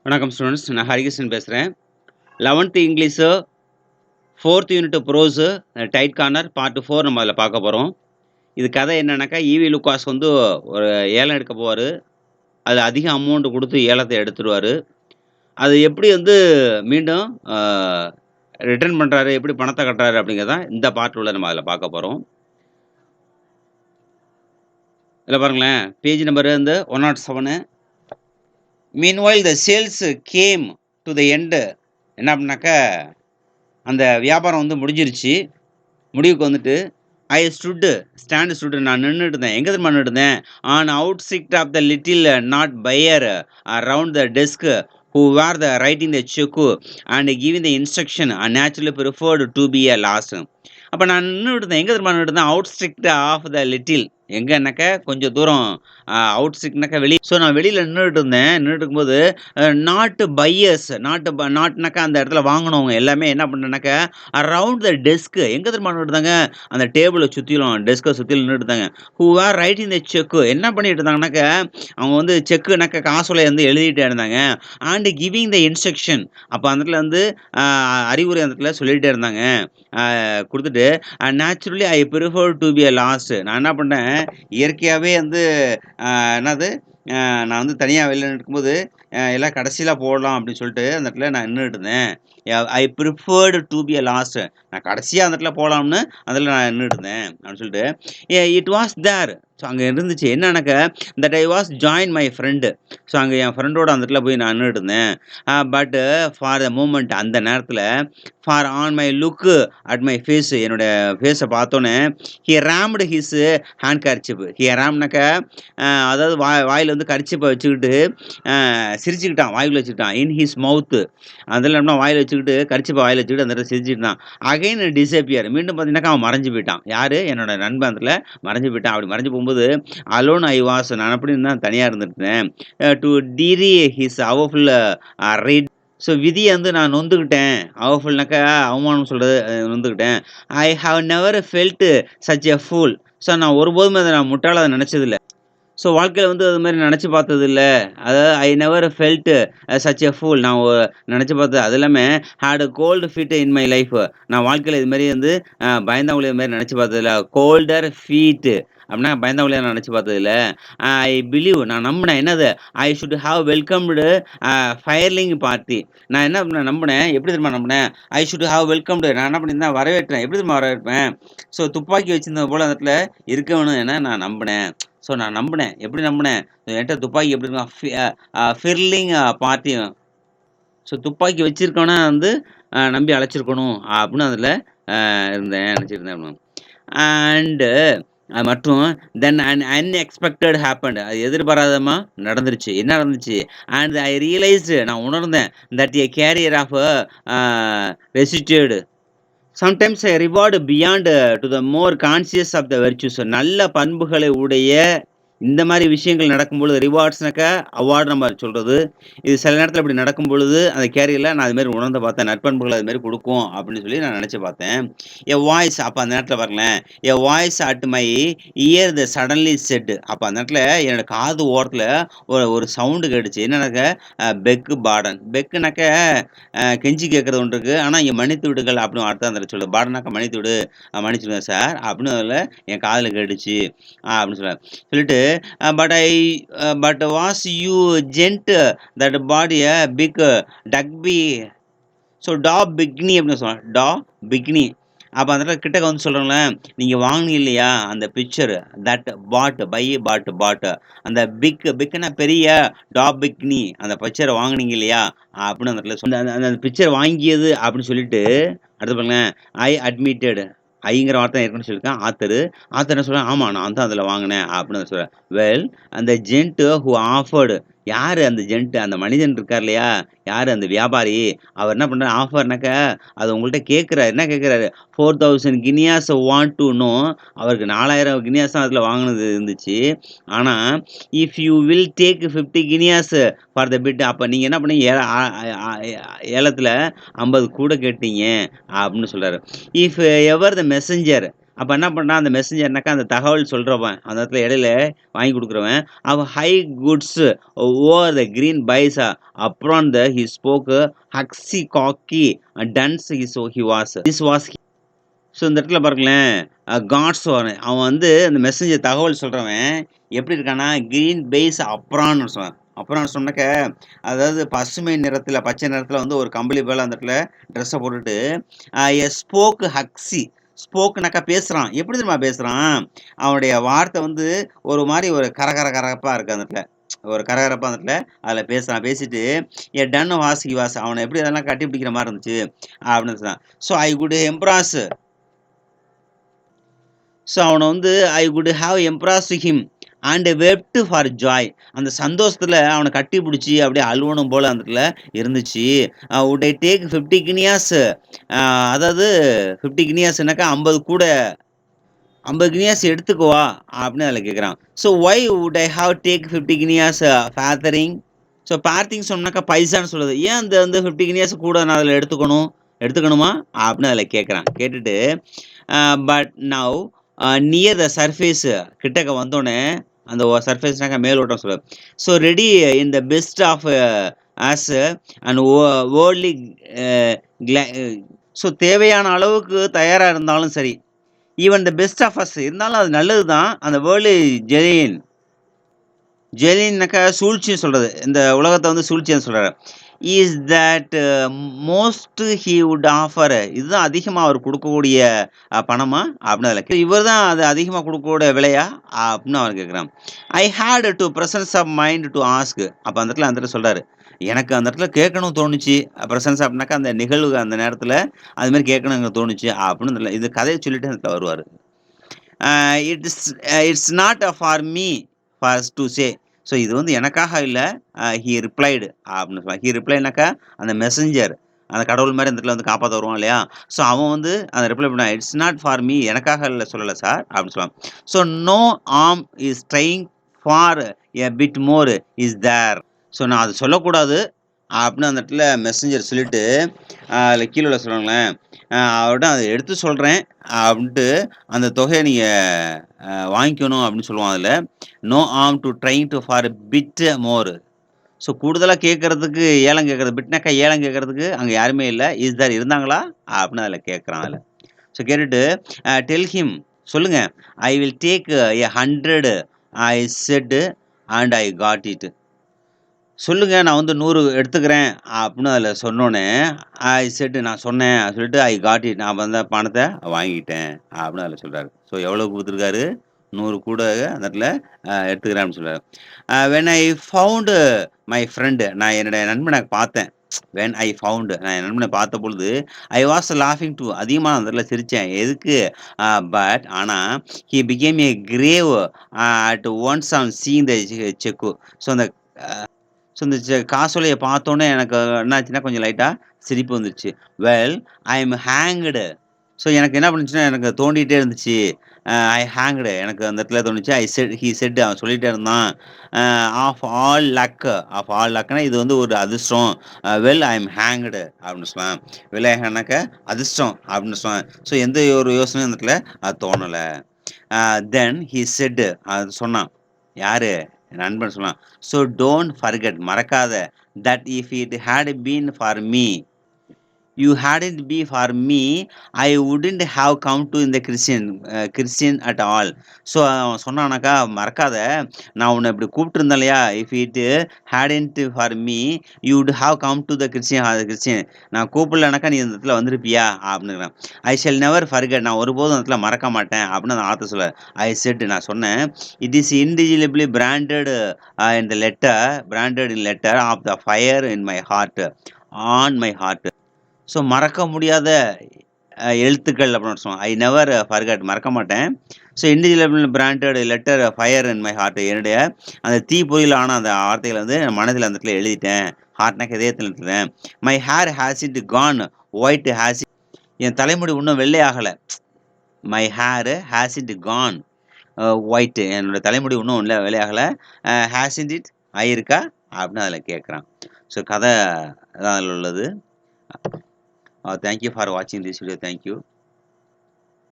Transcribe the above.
வணக்கம் ஸ்டூடெண்ட்ஸ். நான் ஹரிகிருஷ்ணன் பேசுகிறேன். 11th English 4th unit prose tight corner part 4 நம்ம அதில் பார்க்க போகிறோம். இது கதை என்னன்னாக்கா, ஈவி லூகாஸ் வந்து ஒரு ஏலம் எடுக்க போவார். அதில் அதிக அமௌண்ட் கொடுத்து ஏலத்தை எடுத்துருவார். அது எப்படி வந்து மீண்டும் ரிட்டர்ன் பண்ணுறாரு, எப்படி பணத்தை கட்டுறாரு அப்படிங்கிறதான் இந்த பார்ட் உள்ள நம்ம அதில் பார்க்க போகிறோம். இதில் பாருங்களேன், பேஜ் நம்பர் வந்து 107. Meanwhile the sales came to the end. என்ன அப்படின்னாக்கா, அந்த வியாபாரம் வந்து முடிஞ்சிருச்சு. முடிவுக்கு வந்துட்டு ஸ்டாண்டு நான் நின்றுட்டு இருந்தேன். எங்கே தெரியுமா நின்றுட்டு இருந்தேன்? On outskirts of the little knot buyer around the desk who were the writing the check and giving the instruction and naturally preferred to be a last. அப்போ நான் நின்றுட்டு இருந்தேன். எங்கே தெரியுமா நின்றுட்டு இருந்தேன்? Outskirts of the little. எங்கன்னாக்கா கொஞ்சம் தூரம் அவுட் ஸ்ட்ரிக்ட்னாக்கா வெளியே. ஸோ நான் வெளியில் நின்றுட்டு இருந்தேன். நின்றுட்டு இருக்கும்போது நாட்டு பையர்ஸ் நாட்னாக்கா அந்த இடத்துல வாங்கினவங்க எல்லாமே என்ன பண்ணுறேன்னாக்கா அரவுண்ட் த டெஸ்க்கு. எங்கே தெரியுமா நின்றுட்டாங்க? அந்த டேபிளை சுற்றிலும் டெஸ்க்கை சுற்றிலும் நின்றுட்டாங்க. ஹூ ஆர் ரைட்டிங் த செக்கு. என்ன பண்ணிட்டு இருந்தாங்கனாக்கா, அவங்க வந்து செக்குனாக்கா காசோலை வந்து எழுதிட்டே இருந்தாங்க. And giving the instruction. அப்போ அந்த இடத்துல வந்து அறிவுரை அந்த இடத்துல சொல்லிகிட்டே இருந்தாங்க. கொடுத்துட்டு naturally I prefer to be a last. நான் என்ன பண்ணேன், இயற்கையாகவே வந்து என்னது நான் வந்து தனியாக வெளியில் இருக்கும்போது எல்லாம் கடைசியில் போடலாம் அப்படின்னு சொல்லிட்டு அந்த இடத்துல நான் நின்றுட்டு இருந்தேன். I preferred to be a last. நான் கடைசியாக அந்த இடத்துல போகலாம்னு அதில் நான் நின்றுட்டு இருந்தேன் அப்படின்னு சொல்லிட்டு இட் வாஸ் தேர். ஸோ அங்கே இருந்துச்சு என்னன்னாக்கா, that I was join my friend. So அங்கே என் ஃப்ரெண்டோட அந்த இடத்துல போய் நான் நின்றுட்டு இருந்தேன். பட்டு ஃபார் த மூமெண்ட் அந்த நேரத்தில் for on my look at my face, என்னோடய ஃபேஸை பார்த்தோன்னே he rammed his handkerchief. He ரேம்னாக்கா அதாவது வாயில் வந்து கர்ச்சிப்பை வச்சுக்கிட்டு சிரிச்சுக்கிட்டான், வாயில் வச்சுக்கிட்டான். இன் ஹிஸ் மவுத்து. அதில் என்ன வாயில் வச்சுக்கிட்டு கர்ச்சிப்பை வாயில் வச்சுக்கிட்டு அந்த இடத்துல சிரிச்சுக்கிட்டான். Again disappear. மீண்டும் பார்த்தீங்கன்னாக்கா அவன் மறைஞ்சு போயிட்டான். யார்? என்னோட நண்பன் அதில் மறைஞ்சு போயிட்டான். அப்படி மறைஞ்சு போகும்போது அலோன் ஐ வாஸ். நான் அப்படி இருந்தால் தனியாக இருந்துட்டேன். To dry his awful read. So விதியை வந்து நான் நொந்துக்கிட்டேன். அவஃபுல்னாக்கா அவமானம் சொல்கிறது, நொந்துக்கிட்டேன். I have never felt such a fool. So நான் ஒருபோதுமே அதை நான் முட்டாள அதை நினச்சதில்லை. ஸோ வாழ்க்கையில் வந்து அது மாதிரி நினச்சி பார்த்ததில்ல. அதாவது I never felt such a fool. நான் நினச்சி பார்த்தது அது இல்லாமல் had cold feet in my life. நான் வாழ்க்கையில் இது மாதிரி வந்து பயந்தவங்களே இது மாதிரி நினச்சி பார்த்ததில்ல. கோல்டர் ஃபீட்டு அப்படின்னா பயந்தவங்களே நான் நினச்சி பார்த்ததில்ல. I believe. நான் நம்பினேன் என்னது, I should have welcomed firing party. நான் என்ன நம்பினேன், எப்படி தெரியுமா நம்பினேன்? I should have welcomed. நான் என்ன பண்ணியிருந்தேன், வரவேற்றேன். எப்படி தெரியுமா வரவேற்பேன்? ஸோ துப்பாக்கி வச்சிருந்த போல் அந்த இடத்துல இருக்கணும் என நான் நம்பினேன். ஸோ நான் நம்பினேன். எப்படி நம்பினேன்? என்கிட்ட துப்பாக்கி எப்படி இருக்கும், ஃபிர்லிங் பார்ட்டி. ஸோ துப்பாக்கி வச்சிருக்கோன்னா வந்து நம்பி அழைச்சிருக்கணும் அப்படின்னு அதில் இருந்தேன், நினச்சிருந்தேன். அண்டு மற்றும் தென் அண்ட் அன்எக்ஸ்பெக்டட் ஹேப்பன்டு. அது எதிர்பாராதமா நடந்துருச்சு. என்ன நடந்துச்சு? And I realised. நான் உணர்ந்தேன் that a career of resisted sometimes I reward beyond to the more conscious of the virtues. நல்ல பண்புகளை உடைய இந்த மாதிரி விஷயங்கள் நடக்கும்பொழுது ரிவார்ட்ஸ்னாக்கா அவார்டு நம்ம சொல்கிறது. இது சில நேரத்தில் இப்படி நடக்கும் பொழுது அந்த கேரியரில் நான் அதுமாரி உணர்ந்து பார்த்தேன். நற்பண்புகள் அதுமாரி கொடுக்கும் அப்படின்னு சொல்லி நான் நினச்சி பார்த்தேன். A voice. அப்போ அந்த நேரத்தில் பாருங்களேன், a voice at my ear the suddenly said. அப்போ அந்த நேரத்தில் என்னோட காது ஓரத்தில் ஒரு சவுண்டு கேட்டுச்சு. என்னன்னாக்க பெக்கு பாடன். பெக்குனாக்க கெஞ்சி கேட்குறது ஒன்று இருக்குது. ஆனால் இங்கே மன்னித்து விடுகள் அப்படின்னு அர்த்தம் அந்த சொல்லுது. பாடனாக்கா மன்னித்து விடு, மன்னிச்சுடுங்க சார் அப்படின்னு அதில் என் காதில் கேட்டுச்சு அப்படின்னு சொல்லிட்டு but was you gent that body a big dugby. So டா பிக்னி அப்படின்னு சொல்லுவாங்க. டா பிக்னி. அப்போ அந்த கிட்டக்க வந்து சொல்கிறேங்களேன், நீங்கள் வாங்கினீங்க இல்லையா அந்த பிக்சர், தட் பாட் அந்த பிக்குன்னா பெரிய டா பிக்னி, அந்த பிக்சரை வாங்கினீங்க இல்லையா அப்படின்னு அந்த இடத்துல அந்த பிக்சர் வாங்கியது அப்படின்னு சொல்லிட்டு அடுத்து பாருங்களேன், ஐ அட்மிட்டட். ஐங்கிற வார்த்தை இருக்குன்னு சொல்லியிருக்கேன். ஆத்தர் என்ன சொல்கிறேன், ஆமாம் நான் தான் அதில் வாங்கினேன் அப்படின்னு சொல்கிறேன். வெல் அந்த ஜென்ட்டு ஹூ ஆஃபர்டு. யார் அந்த ஜென்ட்டு? அந்த மனிதன் இருக்கார் இல்லையா, யார் அந்த வியாபாரி, அவர் என்ன பண்ணுறாரு, ஆஃபர்னாக்கா அது உங்கள்கிட்ட கேட்குறாரு. என்ன கேட்குறாரு? 4000 கினியாஸ் வாண்ட் டு நோ. அவருக்கு 4000 கினியாஸ் தான் அதில் வாங்கினது இருந்துச்சு. ஆனால் if you will take 50 guineas for the bit. அப்போ நீங்கள் என்ன பண்ணீங்க, ஏலத்தில் 50 கூட கேட்டீங்க அப்படின்னு சொல்கிறாரு. If ever the messenger. அப்ப என்ன பண்றான் அந்த மெசஞ்சர்னாக்கா, அந்த தகவல் சொல்றவன், அந்த இடத்துல இடையில வாங்கி குடுக்குறவன், அவன் high goods over the green baize apron the he spoke ஹக்ஸி khaki tons he was this was so இந்த இடத்துல பாருங்களேன், காட்ஸ் அவன் வந்து அந்த மெசேஞ்சர் தகவல் சொல்றவன் எப்படி இருக்கான்னா, கிரீன் பேஸ் அப்ரான்னு சொல்லுவான். அப்ரான்னு சொன்னாக்க, அதாவது பசுமை நிறத்தில, பச்சை நிறத்தில வந்து ஒரு கம்பளி போல அந்த இடத்துல ட்ரெஸ்ஸ போட்டுட்டு, ஸ்போக் ஹக்ஸி ஸ்போக்னாக்கா பேசுறான். எப்படி தெரியுமா பேசுறான்? அவனுடைய வார்த்தை வந்து ஒரு மாரி ஒரு கரகரப்பா இருக்கு அந்த இடத்துல. ஒரு கரகரப்பா அந்த இடத்துல அதில பேசுறான். பேசிட்டு, டன் வாஸ் ஹி வாஸ் அவன எப்படி அதெல்லாம் கட்டிப்பிடிக்கிற மாரி இருந்துச்சு அப்படின்னு சொன்னான். So I could embrace so அவன வந்து I could have embraced him and wept for joy. அந்த சந்தோஷத்துல அவன கட்டி பிடிச்சி அப்படியே அழுவணும் போல அந்த இடத்துல இருந்துச்சு. வுட் ஐ டேக் 50 கினியாஸ் அதாவது 50 கினியாஸ்னாக்கா 50 கூட 50 கினியாஸ் எடுத்துக்கவா அப்படின்னு அதில கேட்குறான். So why would I have take 50 guineas ஃபேதரிங் ஸோ பார்த்திங் சொன்னாக்கா பைசான்னு சொல்லுது. ஏன் அந்த வந்து 50 கினியாஸ் கூட நான் அதில எடுத்துக்கணுமா அப்படின்னு அதில கேட்குறான். கேட்டுட்டு but now near the surface கிட்டக்க வந்தோடனே அந்த சர்ஃபேஸ்னாக்கா மேலோட்டம் சொல்லுது. So ready in the best of us and worldly so தேவையான அளவுக்கு தயாராக இருந்தாலும் சரி, even the best of us இருந்தாலும் அது நல்லது தான். அந்த வேர்ல்டு ஜெலின்னாக்கா சூழ்ச்சின்னு சொல்றது. இந்த உலகத்த வந்து சூழ்ச்சின்னு சொல்றாரு. Is that most he would offer இதுதான் அதிகமா அவர் குடுக்கக்கூடிய பணமா? அப்படின்னு அதில இவர் தான் அது அதிகமா குடுக்கக்கூடிய விலையா? அப்படின்னு அவர் கேட்குறான். I had to presence of mind to ask அப்ப அந்த இடத்துல சொல்றாரு. எனக்கு அந்த இடத்துல கேட்கணும்னு தோணுச்சு. பிரசன்ஸ் அப்படின்னாக்கா அந்த நிகழ்வு அந்த நேரத்துல அது மாரி கேட்கணும்னு எனக்கு தோணுச்சு அப்படின்னு இது கதைய சொல்லிட்டு அந்த வருவாரு. It's it's not for me for to say so இது வந்து எனக்காக இல்ல. ஹி ரிப்ளைடு அப்படின்னு சொல்லுவாங்க. ஹி ரிப்ளைனாக்கா அந்த மெசஞ்சர் அந்த கடவுள் மாரி அந்த இடத்துல வந்து காப்பாத்த வருவான் இல்லையா? ஸோ அவன் வந்து அந்த ரிப்ளை பண்ணான். இட்ஸ் நாட் ஃபார் மீ எனக்காக இல்ல சொல்லல சார் அப்படின்னு சொல்லுவான். So no harm is trying for a bit more is there. So நான் அது சொல்லக்கூடாது அப்படின்னு அந்த இடத்துல மெசஞ்சர் சொல்லிட்டு அதில கீழ உள்ள சொல்லுவாங்களேன், அவர்ட்ட அத எடுத்து சொல்றேன் அப்படின்ட்டு அந்த தொகைய நீங்க வாங்கிக்கணும் அப்படின்னு சொல்லுவான் அதில. No harm to trying to for bit more. So கூடுதலா கேட்கறதுக்கு ஏலம் கேட்கறது பிட்னாக்கா ஏலம் கேட்கறதுக்கு அங்க யாருமே இல்ல. இஸ் தேர் இருந்தாங்களா? அப்படின்னு அதில கேட்கறான் அதில. ஸோ கேட்டுட்டு டெல் ஹிம் சொல்லுங்க. I will take a 100 I set and I got it. சொல்லுங்க நான் வந்து 100 எடுத்துக்கிறேன் அப்படின்னு அதில சொன்னோனே, ஐ செட் நான் சொன்னேன் சொல்லிட்டு ஐ காட் இட் நான் வந்து பணத்த வாங்கிட்டேன் அப்படின்னு அதில சொல்றாரு. ஸோ எவ்வளோ குடுத்துருக்காரு? 100 கூட அந்த இடத்துல எடுத்துக்கிறேன் அப்படின்னு சொல்றாரு. When I found my friend நான் என்னுடைய நண்பன பார்த்தேன். வென் ஐ ஃபவுண்ட் நான் என் நண்பன பார்த்தபொழுது, ஐ வாஸ் லாஃபிங் டூ அதிகமா அந்த இடத்துல சிரிச்சேன். எதுக்கு? பட் ஆனா he became a grave at once on seeing the cheque. So அந்த ஸோ இந்த காசோலைய பார்த்தோனே எனக்கு என்னாச்சுன்னா, கொஞ்சம் லைட்டா சிரிப்பு வந்துருச்சு. Well I am hanged. So எனக்கு என்ன பண்ணுச்சுன்னா, எனக்கு தோண்டிட்டே இருந்துச்சு. ஐ ஹேங்க்டு எனக்கு அந்த இடத்துல தோணுச்சு. ஹி செட் அவன் சொல்லிட்டே இருந்தான். அ ஆஃப் ஆல் லக்னா இது வந்து ஒரு அதிர்ஷ்டம். வெல் ஐ அம் ஹேங்க்டு அப்படின்னு சொன்னான். வெல் ஹேங்க்னாக்க அதிர்ஷ்டம் அப்படின்னு சொன்னான். ஸோ எந்த ஒரு யோசனையும் அந்த இடத்துல அது தோணல. தென் ஹி செட் அது சொன்னான். யாரு? என் நண்பன் சொன்னான். ஸோ டோன்ட் ஃபர்கெட் மறக்காத that if it had been for me you hadn't be for me I wouldn't have come to இந்த கிறிஸ்டியன் அட் ஆல். ஸோ அவன் சொன்னானாக்கா மறக்காத நான் உன்னை இப்படி கூப்பிட்டுருந்தேன் இல்லையா? If it hadn't for me you would have come to the Christian நான் கூப்பிடலனாக்கா நீ இந்த இடத்துல வந்திருப்பியா அப்படிங்கிறான். ஐ ஷல் நெவர் ஃபர்கெட் நான் ஒருபோதும் அந்த இடத்துல மறக்க மாட்டேன் அப்படின்னு அந்த ஆத்தர் சொல்ல. ஐ செட் நான் சொன்னேன். It is indelibly branded in the letter of the fire in my heart on my heart. So மறக்க முடியாத எழுத்துக்கள் அப்படின்னு சொல்லுவாங்க. ஐ நெவர் ஃபர்கட் மறக்க மாட்டேன். So indelible branded letter fire in my heart என்னுடைய அந்த தீப்பொறியிலான அந்த வார்த்தைகளை வந்து என் மனதில் அந்த இடத்துல எழுதிட்டேன். ஹார்ட்னாக்க இதயத்தில் எழுதிட்டேன். My hair has it gone white has it என் தலைமுடி இன்னும் வெள்ளை ஆகலை. My hair has it gone white என்னோட தலைமுடி இன்னும் இல்லை வெள்ளையாகலை. ஹேஸ் இட் ஆயிருக்கா அப்படின்னு அதில் கேட்குறான். ஸோ கதை தான் அதில் உள்ளது. Thank you for watching this video. Thank you.